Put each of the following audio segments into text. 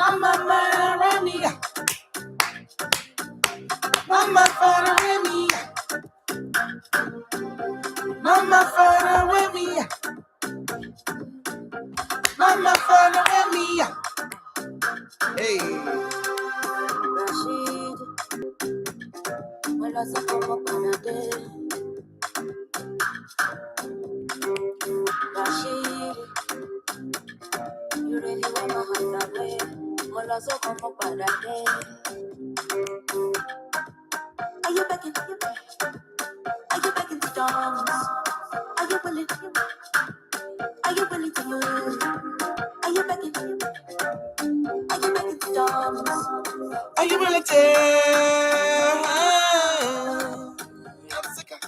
Mama murder me. Mama murder me. Mama murder me. Mama murder me. Hey. Rashid, wala sa pamapanade. Rashid, you really want my heart that way. Wala sa pamapanade. Are you begging? Are you begging to dance? Are you willing? Are you willing to move? Are you begging? Are you begging to dance? Are you willing to? I'm sick of.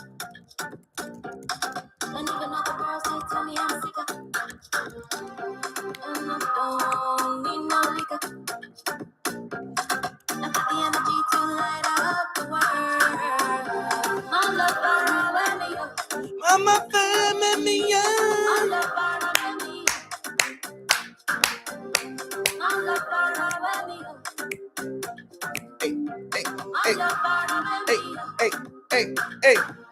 And even other girls they tell me I'm sick of. And I don't need no liquor. I got the energy to light up the world. My love for me up. Mama for me up. My love for me up. My love for me up.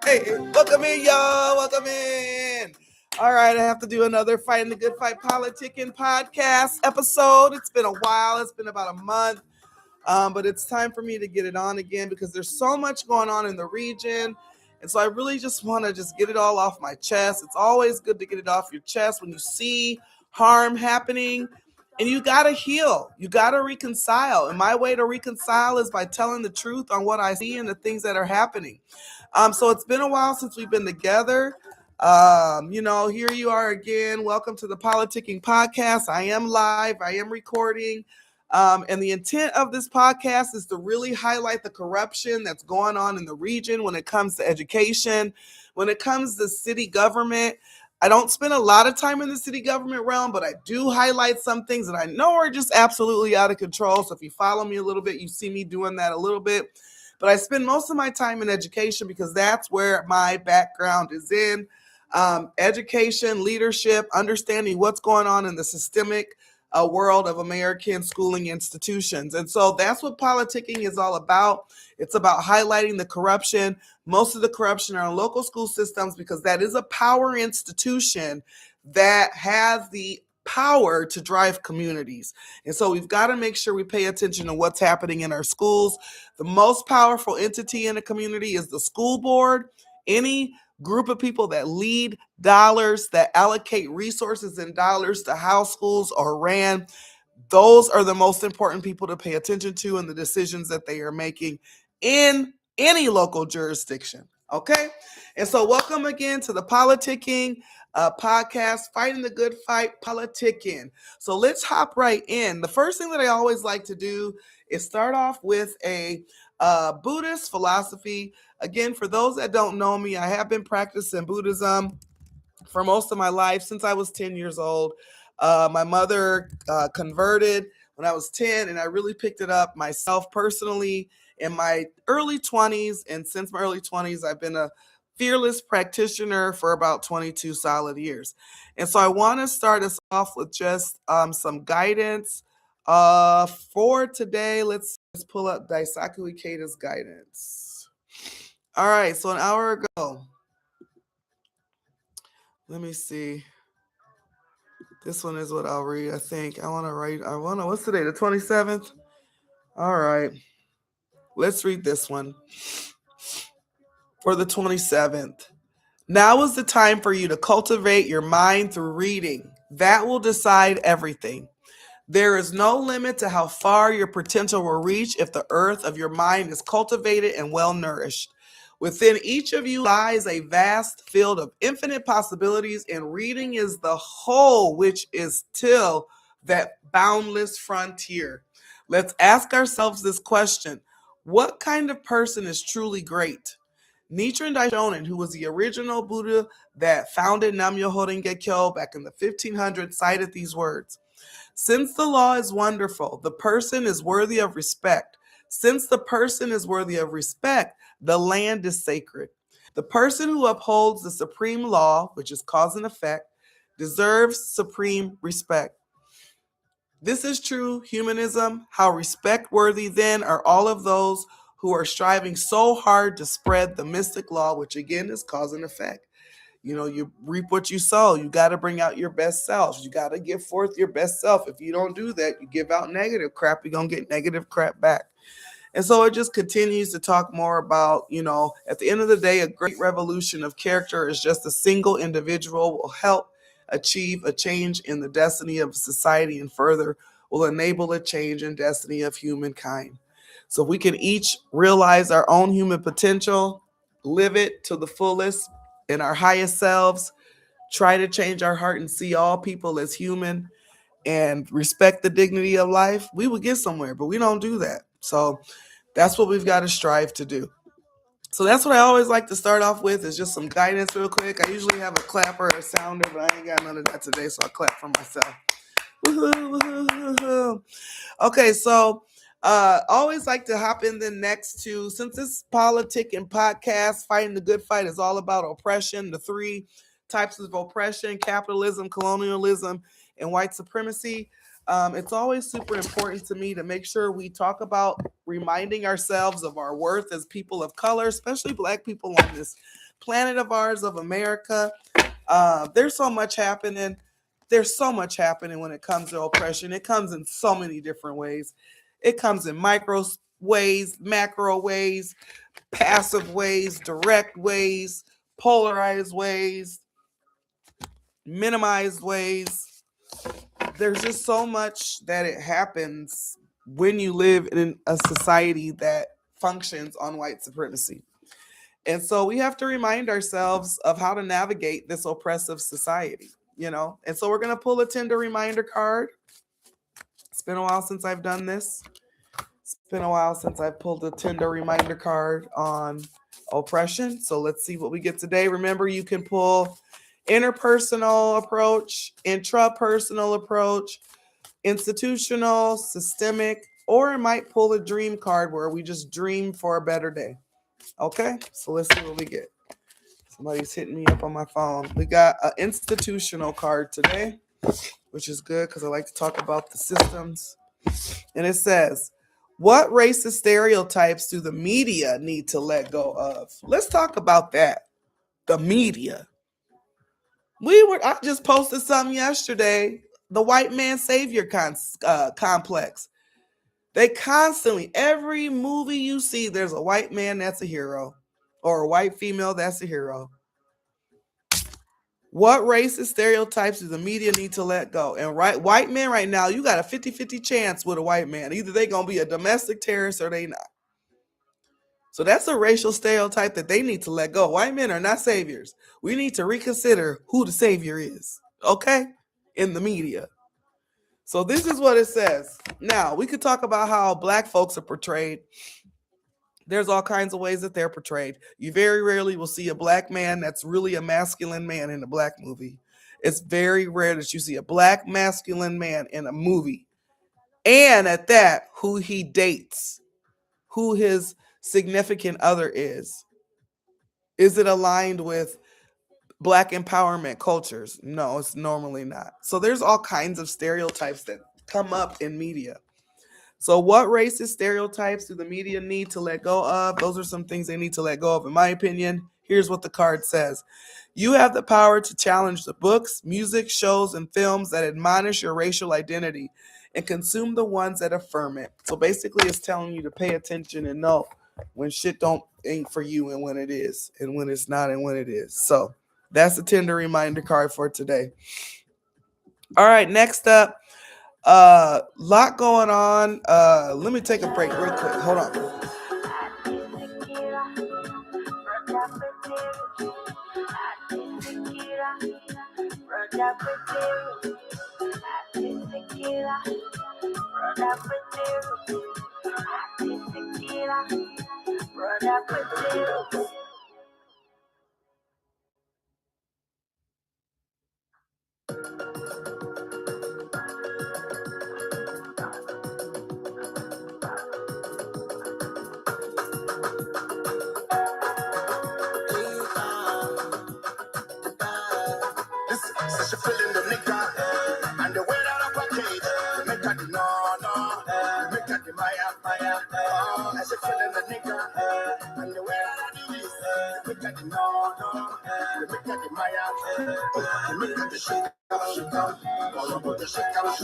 Hey, welcome in, y'all. Welcome in. All right, I have to do another Fighting the Good Fight Politicking podcast episode. It's been a while. It's been about a month. But it's time for me to get it on again because there's so much going on in the region. And so I really just want to just get it all off my chest. It's always good to get it off your chest when you see harm happening. And you got to heal. You got to reconcile. And my way to reconcile is by telling the truth on what I see and the things that are happening. So it's been a while since we've been together. Here you are again. Welcome to the Politicking Podcast. I am live. I am recording. And the intent of this podcast is to really highlight the corruption that's going on in the region when it comes to education, when it comes to city government. I don't spend a lot of time in the city government realm, but I do highlight some things that I know are just absolutely out of control. So if you follow me a little bit, you see me doing that a little bit. But I spend most of my time in education because that's where my background is in. Education, leadership, understanding what's going on in the systemic world of American schooling institutions. And so that's what politicking is all about. It's about highlighting the corruption. Most of the corruption are in local school systems because that is a power institution that has the power to drive communities. And so we've got to make sure we pay attention to what's happening in our schools. The most powerful entity in a community is the school board. Any group of people that lead dollars, that allocate resources and dollars to how schools are ran, those are the most important people to pay attention to in the decisions that they are making in any local jurisdiction. Okay? And so welcome again to the Politicking podcast, Fighting the Good Fight Politicking. So let's hop right in. The first thing that I always like to do is start off with a Buddhist philosophy. Again, for those that don't know me, I have been practicing Buddhism for most of my life since I was 10 years old. My mother converted when I was 10, and I really picked it up myself personally in my early 20s. And since my early 20s, I've been a fearless practitioner for about 22 solid years. And so I want to start us off with just some guidance for today. Let's pull up Daisaku Ikeda's guidance. All right, so an hour ago, let me see. This one is what I'll read, I think. What's today, the 27th? All right, let's read this one. For the 27th. Now is the time for you to cultivate your mind through reading. That will decide everything. There is no limit to how far your potential will reach if the earth of your mind is cultivated and well nourished. Within each of you lies a vast field of infinite possibilities, and reading is the whole which is till that boundless frontier. Let's ask ourselves this question. What kind of person is truly great? Nichiren Daishonin, who was the original Buddha that founded Nam-myoho Renge Kyo back in the 1500s, cited these words. Since the law is wonderful, the person is worthy of respect. Since the person is worthy of respect, the land is sacred. The person who upholds the supreme law, which is cause and effect, deserves supreme respect. This is true humanism. How respect worthy then are all of those who are striving so hard to spread the mystic law, which again is cause and effect. You know, you reap what you sow. You got to bring out your best selves. You got to give forth your best self. If you don't do that, you give out negative crap, you're going to get negative crap back. And so it just continues to talk more about, you know, at the end of the day, a great revolution of character is just a single individual will help achieve a change in the destiny of society and further will enable a change in destiny of humankind. So if we can each realize our own human potential, live it to the fullest in our highest selves, try to change our heart and see all people as human and respect the dignity of life, we would get somewhere, but we don't do that. So that's what we've got to strive to do. So that's what I always like to start off with is just some guidance real quick. I usually have a clapper or a sounder, but I ain't got none of that today, so I'll clap for myself. Woo-hoo, woo-hoo. Okay, so always like to hop in the next to, since this politic and podcast, fighting the good fight is all about oppression, the three types of oppression, capitalism, colonialism, and white supremacy. It's always super important to me to make sure we talk about reminding ourselves of our worth as people of color, especially Black people on this planet of ours, of America. There's so much happening. There's so much happening when it comes to oppression. It comes in so many different ways. It comes in micro ways, macro ways, passive ways, direct ways, polarized ways, minimized ways. There's just so much that it happens when you live in a society that functions on white supremacy. And so we have to remind ourselves of how to navigate this oppressive society, you know? And so we're going to pull a Tinder reminder card. It's been a while since I've done this. It's been a while since I've pulled a Tinder reminder card on oppression. So let's see what we get today. Remember, you can pull interpersonal approach, intrapersonal approach, institutional, systemic, or it might pull a dream card where we just dream for a better day. Okay, so let's see what we get. Somebody's hitting me up on my phone. We got an institutional card today, which is good because I like to talk about the systems. And it says, what racist stereotypes do the media need to let go of? Let's talk about that. The media. I just posted something yesterday. The white man savior complex. They constantly, every movie you see, there's a white man that's a hero or a white female that's a hero. What racist stereotypes do the media need to let go? And white men right now, you got a 50-50 chance with a white man. Either they going to be a domestic terrorist or they not. So that's a racial stereotype that they need to let go. White men are not saviors. We need to reconsider who the savior is, okay? In the media. So this is what it says. Now, we could talk about how Black folks are portrayed. There's all kinds of ways that they're portrayed. You very rarely will see a Black man that's really a masculine man in a Black movie. It's very rare that you see a Black masculine man in a movie. And at that, who he dates, who his significant other is. Is it aligned with Black empowerment cultures? No, it's normally not. So there's all kinds of stereotypes that come up in media. So what racist stereotypes do the media need to let go of? Those are some things they need to let go of. In my opinion, here's what the card says. You have the power to challenge the books, music, shows, and films that admonish your racial identity and consume the ones that affirm it. So basically it's telling you to pay attention and know when shit ain't for you and when it is, and when it's not and when it is. So that's the Tinder reminder card for today. All right, next up. Lot going on. Let me take a break real quick. Hold on.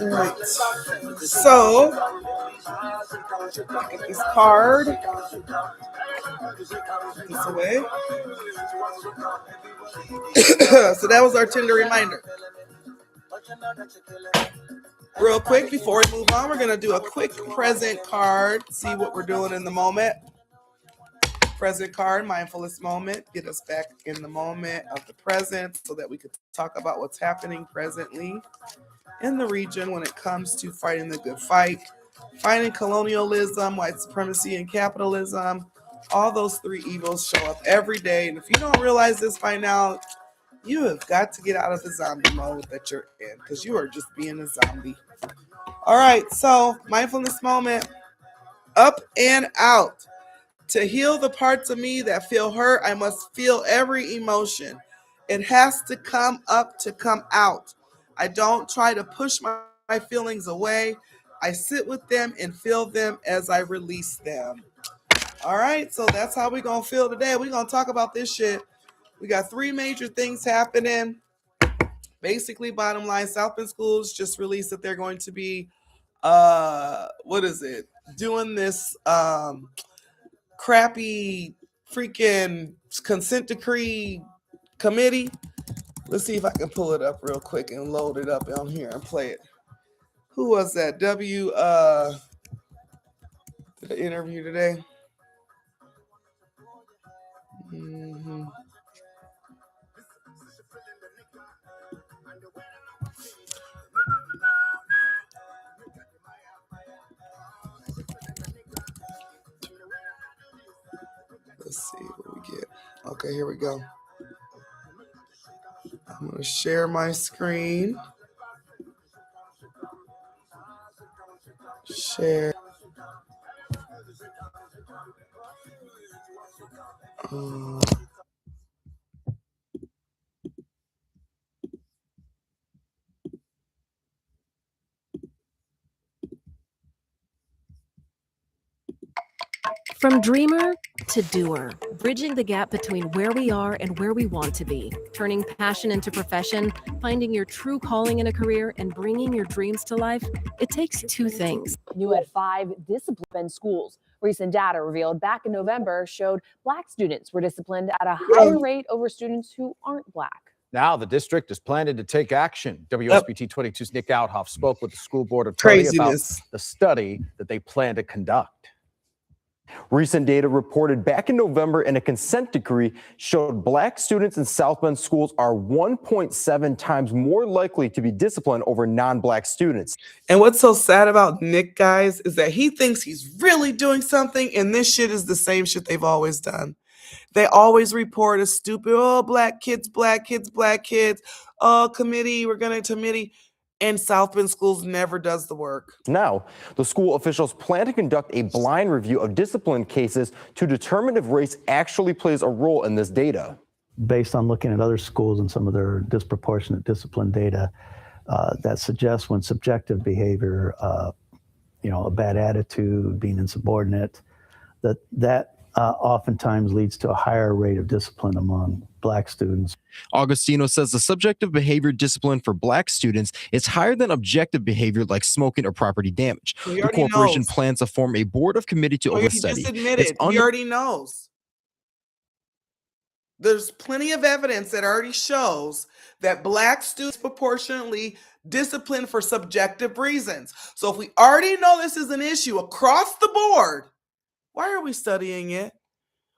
Right. So, get this card. Put this away. So that was our Tinder reminder. Real quick, before we move on, we're going to do a quick present card, see what we're doing in the moment. Present card, mindfulness moment, get us back in the moment of the present so that we could talk about what's happening presently in the region when it comes to fighting the good fight, fighting colonialism, white supremacy, and capitalism. All those three evils show up every day. And if you don't realize this by now, you have got to get out of the zombie mode that you're in because you are just being a zombie. All right, so mindfulness moment, up and out. To heal the parts of me that feel hurt, I must feel every emotion. It has to come up to come out. I don't try to push my feelings away. I sit with them and feel them as I release them. All right, so that's how we're going to feel today. We're going to talk about this shit. We got three major things happening. Basically, bottom line, South Bend Schools just released that they're going to be, doing this crappy freaking consent decree committee. Let's see if I can pull it up real quick and load it up on here and play it. Who was that? Did I interview today? Mm-hmm. Let's see what we get. Okay, here we go. I'm going to share my screen. Share. From dreamer to doer, bridging the gap between where we are and where we want to be, turning passion into profession, finding your true calling in a career, and bringing your dreams to life, it takes two things. New at 5 disciplined schools. Recent data revealed back in November showed Black students were disciplined at a higher rate over students who aren't Black. Now the district is planning to take action. WSBT 22's Nick Outhoff spoke with the school board attorney about the study that they plan to conduct. Recent data reported back in November in a consent decree showed Black students in South Bend schools are 1.7 times more likely to be disciplined over non-Black students. And what's so sad about Nick, guys, is that he thinks he's really doing something, and this shit is the same shit they've always done. They always report a stupid, black kids, committee, we're going to committee. And South Bend Schools never does the work. Now, the school officials plan to conduct a blind review of discipline cases to determine if race actually plays a role in this data. Based on looking at other schools and some of their disproportionate discipline data, that suggests when subjective behavior, a bad attitude, being insubordinate, that oftentimes leads to a higher rate of discipline among Black students. Augustino says the subjective behavior discipline for Black students is higher than objective behavior like smoking or property damage. The corporation plans to form a board of committee to overstudy. He just admitted, he already knows. There's plenty of evidence that already shows that Black students proportionately disciplined for subjective reasons. So if we already know this is an issue across the board, why are we studying it?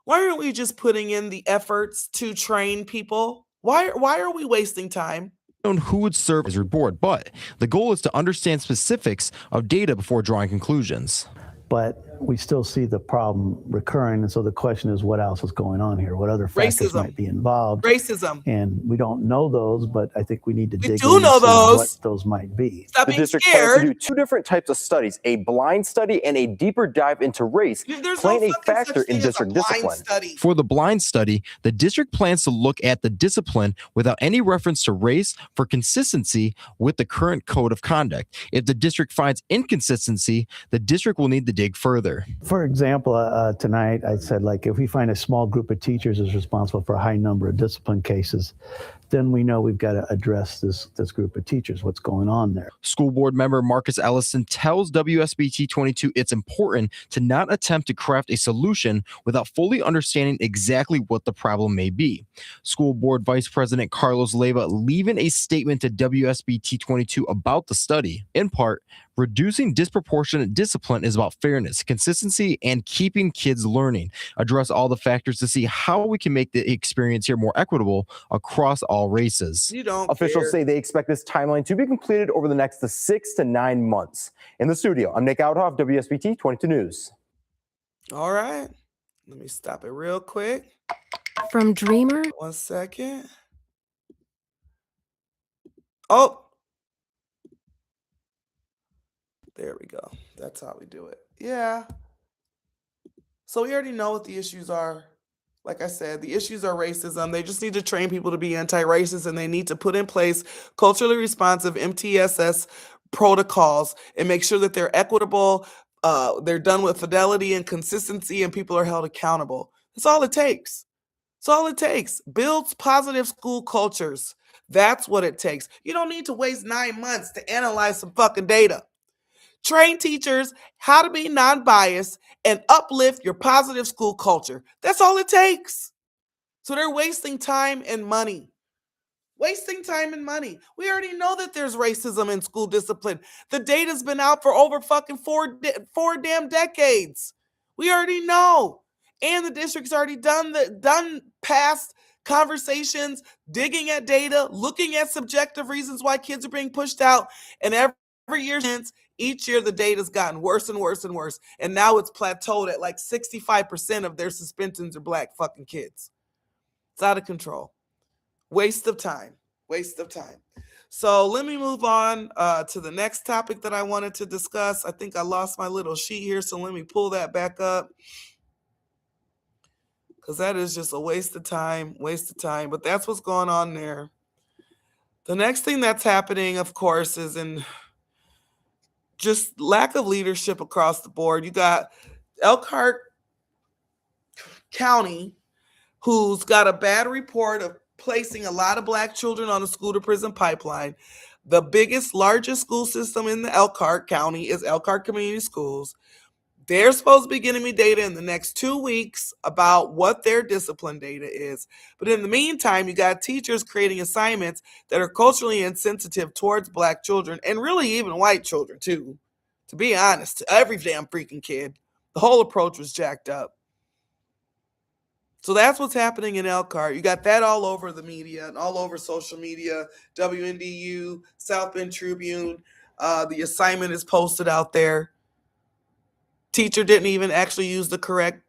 Why aren't we just putting in the efforts to train people? Why are we wasting time? Who would serve as your board, but the goal is to understand specifics of data before drawing conclusions. But we still see the problem recurring. And so the question is, what else is going on here? What other factors might be involved? Racism. And we don't know those, but I think we need to dig into what those might be. The district plans to do 2 different types of studies, a blind study and a deeper dive into race, playing a factor in district discipline. For the blind study, the district plans to look at the discipline without any reference to race for consistency with the current code of conduct. If the district finds inconsistency, the district will need to dig further. For example, tonight I said, like, if we find a small group of teachers is responsible for a high number of discipline cases, then we know we've got to address this group of teachers, what's going on there. School board member Marcus Ellison tells WSBT 22 it's important to not attempt to craft a solution without fully understanding exactly what the problem may be. School board vice president Carlos Leyva leaving a statement to WSBT 22 about the study. In part, reducing disproportionate discipline is about fairness, consistency, and keeping kids learning. Address all the factors to see how we can make the experience here more equitable across all races. Officials say they expect this timeline to be completed over the next 6 to 9 months. In the studio, I'm Nick Outhoff, WSBT 22 News. All right. Let me stop it real quick. From Dreamer. 1 second. Oh. There we go. That's how we do it. Yeah. So we already know what the issues are. Like I said, the issues are racism. They just need to train people to be anti-racist, and they need to put in place culturally responsive MTSS protocols and make sure that they're equitable, they're done with fidelity and consistency, and people are held accountable. That's all it takes. That's all it takes. Builds positive school cultures. That's what it takes. You don't need to waste 9 months to analyze some fucking data. Train teachers how to be non-biased and uplift your positive school culture. That's all it takes. So they're wasting time and money. Wasting time and money. We already know that there's racism in school discipline. The data's been out for over fucking four damn decades. We already know. And the district's already done past conversations, digging at data, looking at subjective reasons why kids are being pushed out, and every year since, each year the data's gotten worse and worse and worse. And now it's plateaued at like 65% of their suspensions are black fucking kids. It's out of control. Waste of time. Waste of time. So let me move on to the next topic that I wanted to discuss. I think I lost my little sheet here, so let me pull that back up. Because that is just a waste of time. But that's what's going on there. The next thing that's happening, of course, is in just lack of leadership across the board. You got Elkhart County, who's got a bad report of placing a lot of black children on a school to prison pipeline. The largest school system in the Elkhart County is Elkhart Community Schools. They're supposed to be getting me data in the next 2 weeks about what their discipline data is. But in the meantime, you got teachers creating assignments that are culturally insensitive towards black children, and really even white children too. To be honest, every damn freaking kid. The whole approach was jacked up. So that's what's happening in Elkhart. You got that all over the media and all over social media. WNDU, South Bend Tribune. The assignment is posted out there. Teacher didn't even actually use the correct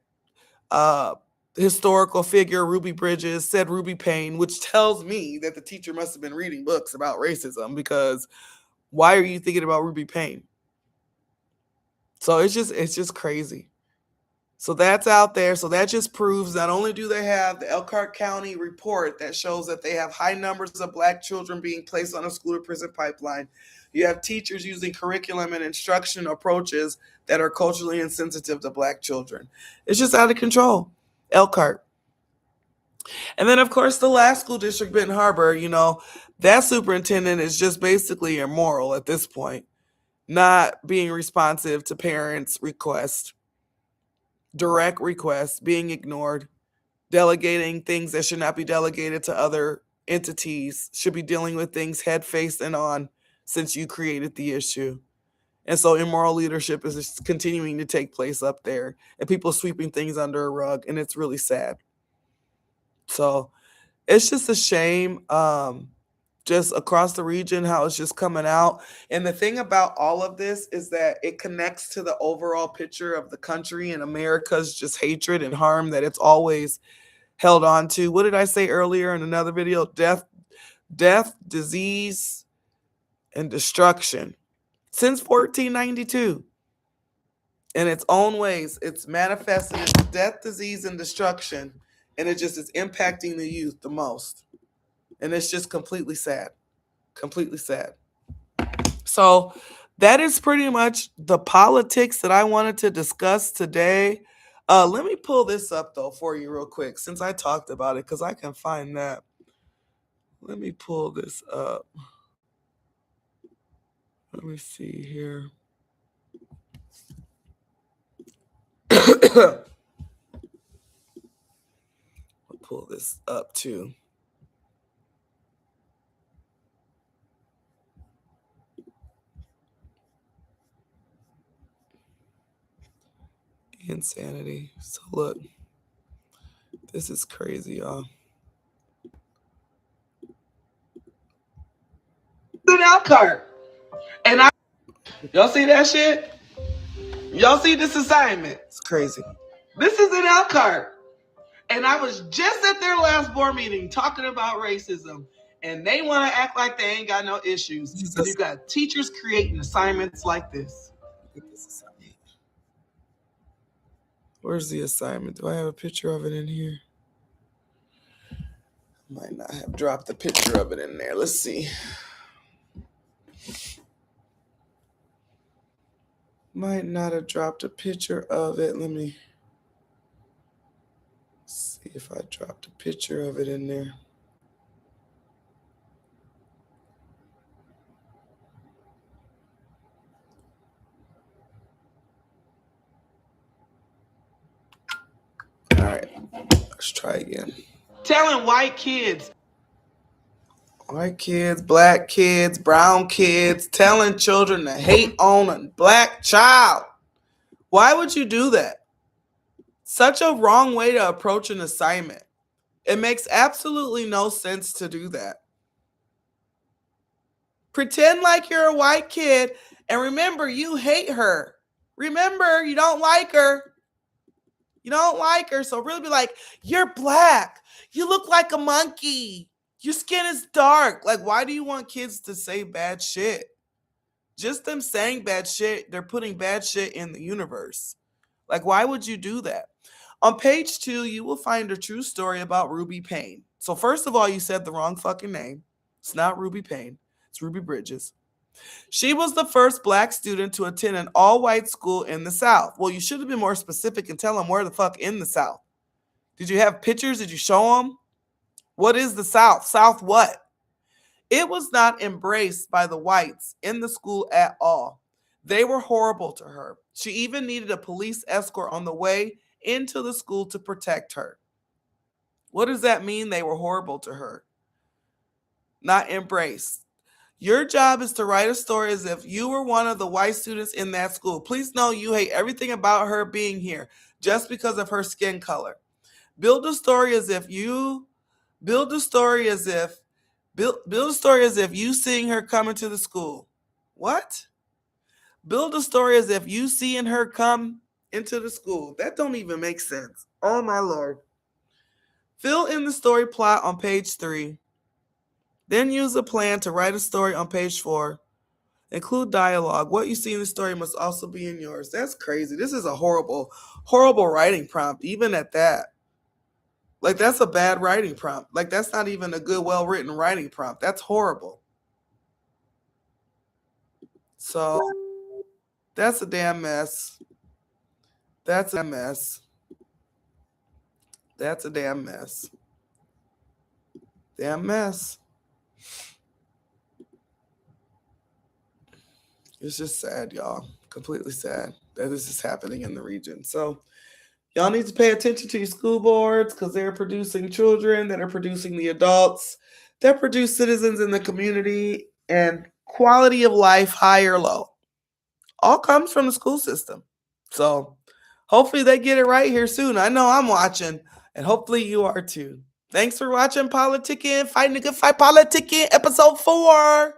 historical figure. Ruby Bridges said Ruby Payne, which tells me that the teacher must have been reading books about racism, because why are you thinking about Ruby Payne? So it's just crazy. So that's out there. So that just proves not only do they have the Elkhart County report that shows that they have high numbers of black children being placed on a school to prison pipeline, you have teachers using curriculum and instruction approaches that are culturally insensitive to black children. It's just out of control. Elkhart. And then, of course, the last school district, Benton Harbor, that superintendent is just basically immoral at this point, not being responsive to parents' requests, direct requests, being ignored, delegating things that should not be delegated to other entities, should be dealing with things head, face, and on since you created the issue. And so immoral leadership is just continuing to take place up there, and people sweeping things under a rug, and it's really sad. So it's just a shame. just across the region, how it's just coming out. And the thing about all of this is that it connects to the overall picture of the country and America's just hatred and harm that it's always held on to. What did I say earlier in another video? Death, disease, and destruction. Since 1492. In its own ways, it's manifested as death, disease, and destruction. And it just is impacting the youth the most. And it's just completely sad. Completely sad. So that is pretty much the politics that I wanted to discuss today. Let me pull this up, though, for you real quick, since I talked about it, because I can find that. Let me pull this up. Let me see here. I'll pull this up, too. Insanity. So look, this is crazy, y'all. An out card. And y'all see that shit? Y'all see this assignment? It's crazy. This is an out card. And I was just at their last board meeting talking about racism. And they want to act like they ain't got no issues. So you got teachers creating assignments like this. Look at this assignment. Where's the assignment? Do I have a picture of it in here? Might not have dropped the picture of it in there. Let's see. Might not have dropped a picture of it. Let me see if I dropped a picture of it in there. All right, let's try again. Telling white kids, black kids, brown kids, telling children to hate on a black child. Why would you do that? Such a wrong way to approach an assignment. It makes absolutely no sense to do that. Pretend like you're a white kid and remember you hate her. Remember you don't like her. You don't like her, so really be like, you're black. You look like a monkey. Your skin is dark. Like, why do you want kids to say bad shit? Just them saying bad shit, they're putting bad shit in the universe. Like, why would you do that? On page 2, you will find a true story about Ruby Payne. So first of all, you said the wrong fucking name. It's not Ruby Payne. It's Ruby Bridges. She was the first black student to attend an all-white school in the South. Well, you should have been more specific and tell them where the fuck in the South. Did you have pictures? Did you show them? What is the South? South what? It was not embraced by the whites in the school at all. They were horrible to her. She even needed a police escort on the way into the school to protect her. What does that mean? They were horrible to her. Not embraced. Your job is to write a story as if you were one of the white students in that school. Please know you hate everything about her being here just because of her skin color. Build a story as if you seeing her coming to the school. What? Build a story as if you seeing her come into the school. That don't even make sense. Oh my Lord. Fill in the story plot on page 3. Then use a plan to write a story on page 4. Include dialogue. What you see in the story must also be in yours. That's crazy. This is a horrible, horrible writing prompt, even at that. Like, that's a bad writing prompt. Like, that's not even a good, well-written writing prompt. That's horrible. So, that's a damn mess. That's a mess. That's a damn mess. Damn mess. It's just sad, y'all. Completely sad that this is happening in the region. So y'all need to pay attention to your school boards because they're producing children that are producing the adults that produce citizens in the community, and quality of life, high or low, all comes from the school system. So hopefully they get it right here soon. I know I'm watching, and hopefully you are too. Thanks for watching Politicking, Fighting a Good Fight Politicking, episode 4.